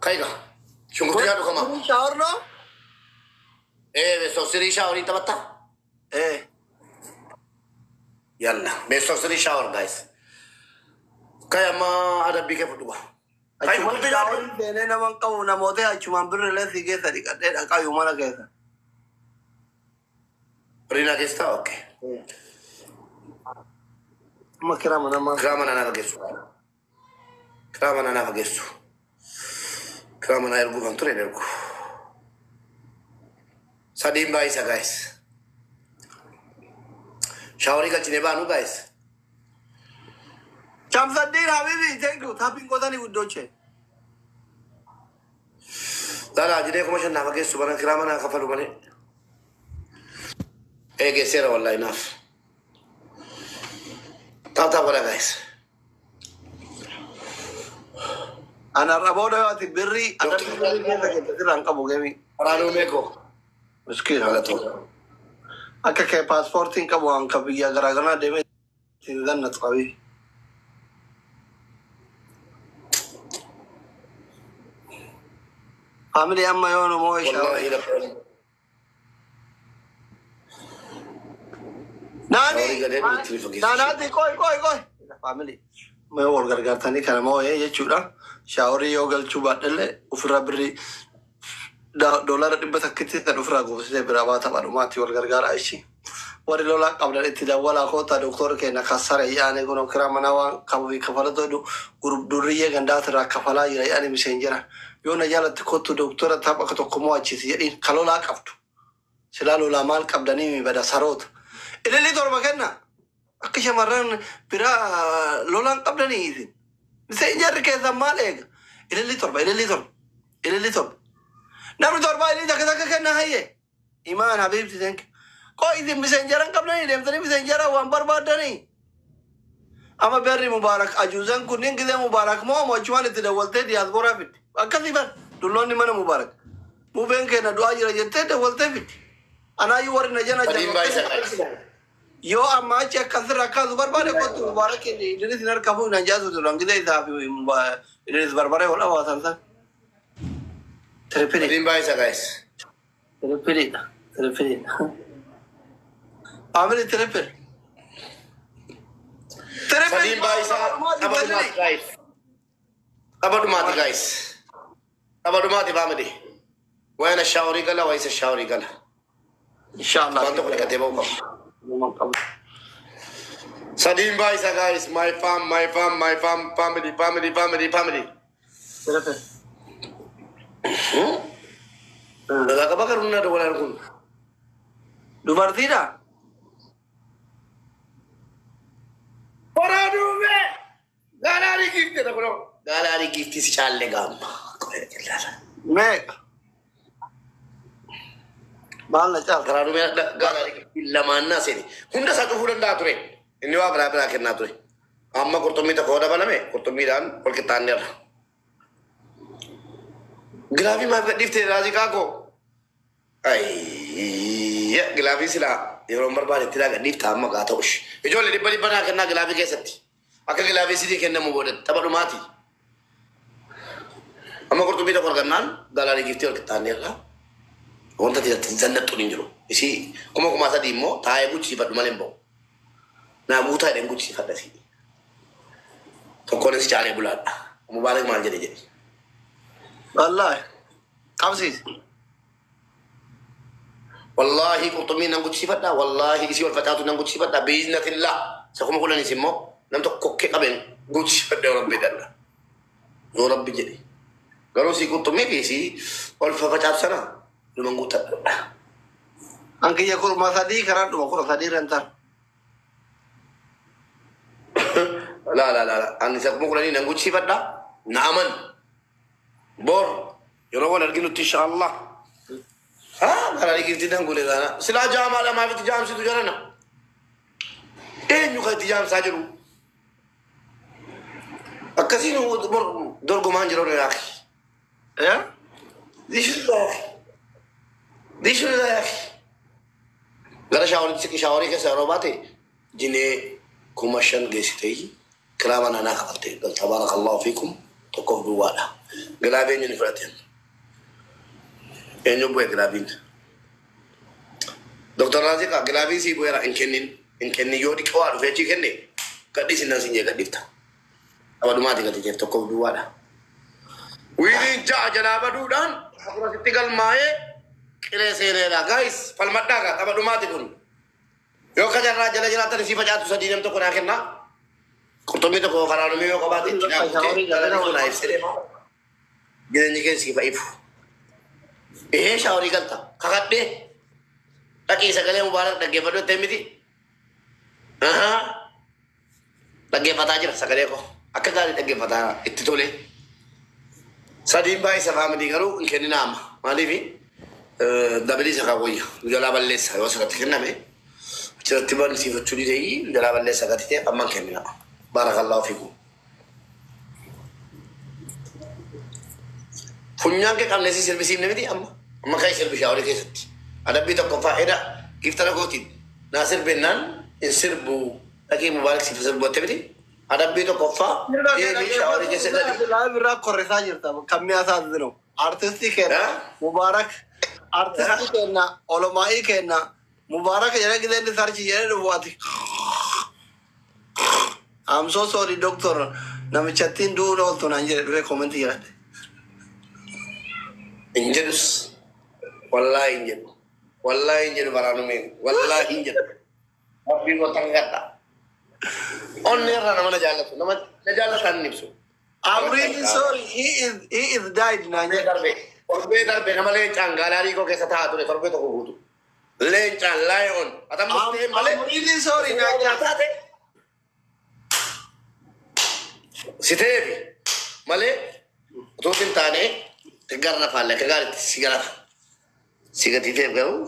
كايغا شنو تجادو كمان شاورنا ايه بس سري شاوري تبتا ايه يلا بس سري شاور جايز كاي ما ada bikin foto كاي ما تجاوري بيننا من قونا موتة أشومان بريلا سيجي ثري كده كاي يومنا كده برينا كيستا اوكي ما كرامنا ما كرامنا أنا بجسو كرامنا أنا بجسو كرامنا يرجو فانتوري يرجو سادين بايسا guys شاوري كالشيني بانو guys كم صديق حبيبي thank you تابين كوتاني ودوشة لا لا جدي كم عشان نافقه سبحان كرامنا كفلوا مني إيه كسيرة والله ناف تابتا ولا guys أنا رابونا واتي بري أنا بري كذا كذا كذا أنك بوجمي رانو ميكو مشكلة على طول أكا كي باسبورتين كابو أنك بيجي أجراغنا دمي تنزل نتقابي family أما يوم موي والله ناني ناني كوي family ما هو الغرغر تاني كلام هو يجورا شاوري يوغل شوبات اللي وفرا بري دولار دبته كتير وفرا غوسه برابات معلومات والغرغر عايشي وري لولا قبل الاتداول اخوتا دكتور كنا كسر يعني كنا كرامنا وكبي كفلته دو جروب دوريه غندات را كفلا يعني مسنجرا يونا جالت كوتو دكتور تابك تقوموا اتشي كلولا قفتو سلالو لا مال قبدني بدا سروت اللي دور مكاننا أكيد مرّن برا لولان قبلني إذن مسنجر كذا مالك اللي تربى نعم تربى اللي ذاك كنا هي إيمان حبيبتي ذنك كو إذن مسنجران قبلني لم تري مسنجرا وانبر بادني أما بري مبارك أجوزان كنين كذا مبارك ما جوان تدولت دي أذكرها فيت أكذبا دلوني من مبارك مو بين كنا دعاء جرجت تدولت فيت أنا يوري نجنا يو أما أشياء كثيرة كذا بربارة كنت مبارك إني إدريس نركبه نجازو تلون كذا إذا في إدريس بربارة ولا واسانسا تريبيري سادين بايسا guys تريبيري عامل تريبير سادين بايسا أبدو ماتي guys أبدو ماتي family وين الشاوري قلا ويس الشاوري قلا إن شاء الله بانتو كل كتبوا سادين بايسا guys my family تريبير لا كبكر ولا ولا نكون دوبارتيرا فرادو به غالاري كيف كده كلو غالاري كيف تسال لغام ميك بالنا چال فرادو به غالاري كيف لما الناس دي هندا ساتو فودن داتوري اني وا بلا بلا كنا توري اما كرتمي تكودا بلمه كرتمي دان كل كتانير غلافي ما بديفت راجي كاكو اي يا غلافي سلا يوم بربال تلا غديفت اما غاتوش يجول دي بدي بنا كنا غلافي كيستي اكا غلافي سيدي كنا مبود تبدو ماتي اما كرتمي تكور غنان غالاري كيف تير كتانير لا وانت تزنت نينجرو يسي كما سديمو تاي بوتشي بدو مالمبو na buta den gucci fadda fi to ko nasi jale bulad mubarak mal jede jede والله قبسيس والله قطمي نغوتشي فدا والله يسي والفتاه نغوتشي فدا باذن الله سكم كل نسمو نم تكوكي قبن غوتشي فدا ربي دلا يا رب جدي قالوا سي قطمي بيسي والفتاه سنه لمنغوتا انك يقول ما صديق كران وقول صديق انت لا أنا سأقوم كلني نقول شيء فدا نعمن بور يروون أرجلو إن شاء الله أنا لقيت تدان قولي أنا سلا جام على ما في تجام سيد جارنا إيه نيوكا تجام ساجرو أكاسينو دور قمان جرو يا أخي إيه ديشو يا أخي غير شاوري كسروباتي جنيه كوماشن جيستي كلامنا أنا قلت تبارك الله فيكم tokkoof duwwaadha. Gilaabii eenyuun fudhateen? Eenyuun bu'e gilaabiin? Doktor Raziqa gilaabii sii bu'eera hin kennin yoo dhiqoo waa dhufee achii kenne gadhiisin nan siin jee gadhiifta. Abadumaati gadi jeef tokkoof duwwaadha. Wiiliin ja'a jalaa baduudhaan akkasitti galmaa'ee qiree seeneedha. Gaayis falmadhaa gaa abadumaati kun. Yoo kajarraa jala jiraatan isii facaatu sadii nam tokko naa kennaa. Qurxummii tokko karaanumii yoo qabaate itti dhaabbatee galanii kun ibsee jireenyi keessi fa'ifu. Shaaworii galta kakadhee dhaqii sagalee mubaarak dhaggeeffadhu jettee miti. Dhaggeeffataa jira sagalee koo akka gaarii dhaggeeffataa itti tole. Sadiin baay'isa faamilii garuu hin kennina amma maaliifi dabilii isa kaawwayya jalaa balleessa yoo asirratti kenname achirratti barsiifachuu didee jalaa balleessa gati ta'e amma hin kennina. Barakallahu fiikum. Funyaan kee qabneesii sirbisiifne miti amma kan sirbi shaaworii keessatti. Adabbii tokko faayida giftara gootiin naa sirbennaan hin sirbu dhaqee mubaarak siif sirbotte miti. Adabbii tokko faa deebii shaaworii keessatti. Birraa korrisaa jirta kan mi'aasaa jiru. Artistii kenna mubaarak artistii kenna olomaa'ii kenna mubaarak jedhee gideelli sarchi jedhee dhufuwaati. I'm so sorry, doctor. Namichattiin duudha oltu naan jedhe dhufee koomentii jedhate. Hin jedhus. Wallaahi hin jedhu. Wallaahi hin jedhu baraanumeen. Wallaahi hin jedhu. Rabbiin watan gadha. Onni irraa nama na jaallatu. Nama na jaallatan ibsu. I'm really sorry. He is died naan jedhe. Torbee darbe nama leencaan gaalaarii koo keessa taa'aa ture torbee tokko guutu. Leencaan laayoon. Atammas ta'e malee. I'm really sorry naan jedhe. Siteefi malee utuu hin taane garra faalle akka gaariitti si galata. Si gatiiteef garuu.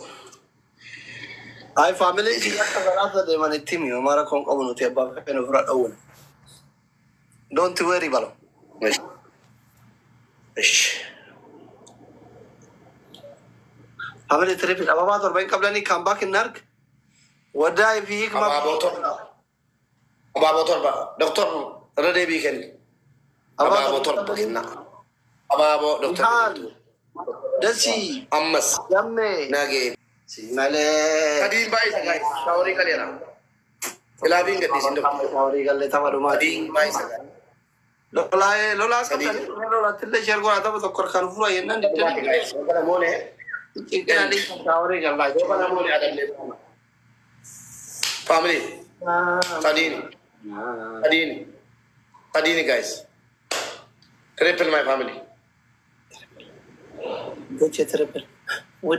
Ay family akka garaasa deeman itti himi mara kon qabu nuti abbaa fedhan ofirraa dhowwan. Don't worry balo. Family trip ababaa torban qablanii come back in arg. Wadaa fi hikma. Abaaboo torba. Doktor Rade bikin. Abaaboo torba kenna. Abaaboo doktor. Dasi. Ammas. Yamme. Nage. Malee. Kadiin baay'isa gaa'is. Shaaworii kaleera. Ilaabiin gadhiisin doktor. Shaaworii galee tama dhumaa. Kadiin baay'isa gaa'is. Lolaa qabdanii lolaattillee shergoon haa ta'u tokko kan fura yennaan gaa'is. Yoo kana moonee. Ciqqinanii shaaworii galaa. Yoo kana moonee adamlee. Family. Kadiin. Kadiin guys. Triple my family. Doce triple.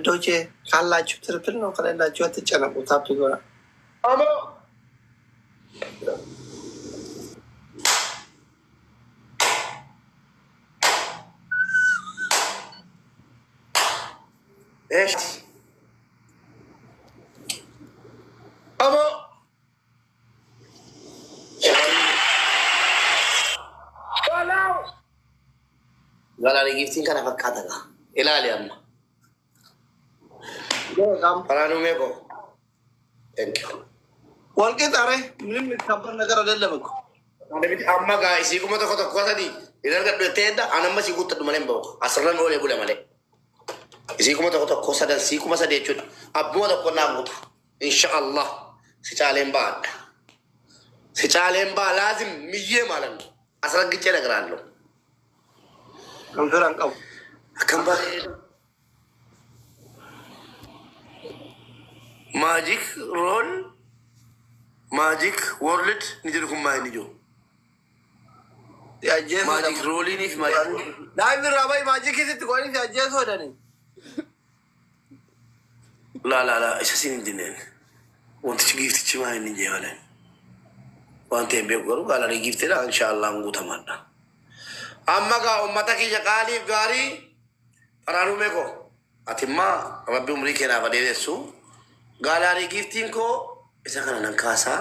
Doce ካላችሁ ትሪፕል ነው ከሌላችሁ አትጨነቁ። ታፕ ይጎራ አሞ እሺ አሞ Galari giftiin kana fakkaatadha. Ilaali amma. Paraanuu meeqoo? Thank you. Walqixaare minni kabbar nagara dallamaku. Amma gaa isii kuma tokko tokko sadii idan gadhu teedda anamma sii guuttadhu malee hin bahu. Asirran oolee bula malee. Isii kuma tokko tokko sadan sii kuma sadii jechuudha. Abbuma tokko naa guutu. Insha Allah. Si caaleen baadha. Si caaleen baa laazim miyyee maalan. Asirra giccee dhagaraan loo. Kan firaan qabu. Akkam bareedu. Magic roll. Magic world ni jedhu kun maa inni jiru. Magic rolling if magic. Daa'imni raabaa magic isitti qoonni si ajjeesuu hodhani. La isa siin hin jenneen. Wantichi giiftichi maa inni jeewaleen. Waan ta'eef beeku garuu gaalarii giiftidha inshaallah guutamaadha. Amma gaa ummata kiyya qaaliif gaarii paraanuu meeqoo ati immaa rabbi umrii keenyaaf adeemessu gaalarii giiftiin koo isa kana nan kaasaa